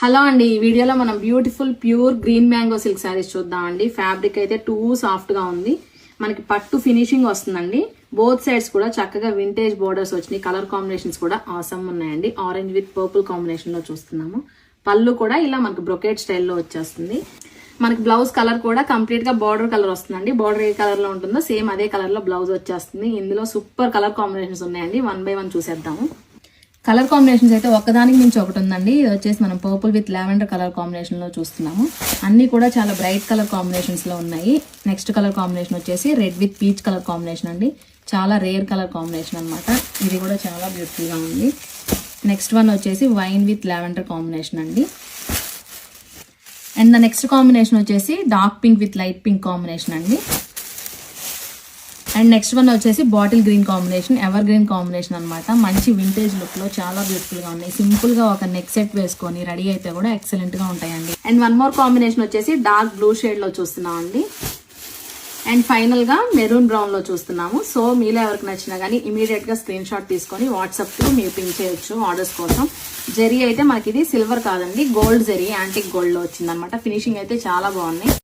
Hello అండి, ఈ వీడియోలో మనం beautiful pure green mango silk saris చూద్దామండి. ఫ్యాబ్రిక్ అయితే టూ సాఫ్ట్ గా ఉంది. మనకి పట్టు ఫినిషింగ్ వస్తుందండి. బోత్ సైడ్స్ కూడా చక్కగా వింటేజ్ బోర్డర్స్ వచ్చినాయి. కలర్ కాంబినేషన్స్ కూడా ఆసమ్ ఉన్నాయండి. ఆరెంజ్ విత్ పర్పుల్ కాంబినేషన్ లో చూస్తున్నాము. పళ్ళు కూడా ఇలా మనకి బ్రొకేట్ స్టైల్లో వచ్చేస్తుంది. మనకి బ్లౌజ్ కలర్ కూడా కంప్లీట్ గా బార్డర్ కలర్ వస్తుందండి. బార్డర్ ఏ కలర్ లో ఉంటుందో సేమ్ అదే కలర్ లో బ్లౌజ్ వచ్చేస్తుంది. ఇందులో సూపర్ కలర్ కాంబినేషన్స్ ఉన్నాయండి. 1 by 1 చూసేద్దాము. కలర్ కాంబినేషన్స్ అయితే ఒకదానికి మించి ఒకటి ఉందండి. ఇది వచ్చేసి మనం purple with lavender colour combination లో చూస్తున్నాము. అన్ని కూడా చాలా బ్రైట్ కలర్ కాంబినేషన్స్ లో ఉన్నాయి. నెక్స్ట్ కలర్ కాంబినేషన్ వచ్చేసి red with peach colour combination అండి. చాలా రేర్ కలర్ కాంబినేషన్ అనమాట. ఇది కూడా చాలా బ్యూటిఫుల్ గా ఉంది. నెక్స్ట్ వన్ వచ్చేసి వైన్ విత్ లావెండర్ కాంబినేషన్ అండి. అండ్ ద నెక్స్ట్ కాంబినేషన్ వచ్చేసి dark pink with light pink combination అండి. అండ్ నెక్స్ట్ వన్ వచ్చేసి bottle green combination, ever green combination అనమాట. మంచి వింటేజ్ లుక్ లో చాలా బ్యూటిఫుల్ గా ఉన్నాయి. సింపుల్ గా ఒక నెక్ సెట్ వేసుకొని రెడీ అయితే కూడా ఎక్సలెంట్ గా ఉంటాయండి. అండ్ వన్ మోర్ కాంబినేషన్ వచ్చేసి డార్క్ బ్లూ షేడ్ లో చూస్తున్నాం అండి. అండ్ ఫైనల్ గా మెరూన్ బ్రౌన్ లో చూస్తున్నాము. సో మీలో ఎవరికి నచ్చినా కానీ ఇమీడియట్ గా స్క్రీన్ షాట్ తీసుకొని వాట్సాప్ తో మీరు పిన్ చేయొచ్చు ఆర్డర్స్ కోసం. జెరీ అయితే మనకి ఇది సిల్వర్ కాదండి, గోల్డ్ జెరీ యాంటిక్ గోల్డ్ లో వచ్చింది అనమాట. ఫినిషింగ్ అయితే చాలా బాగున్నాయి.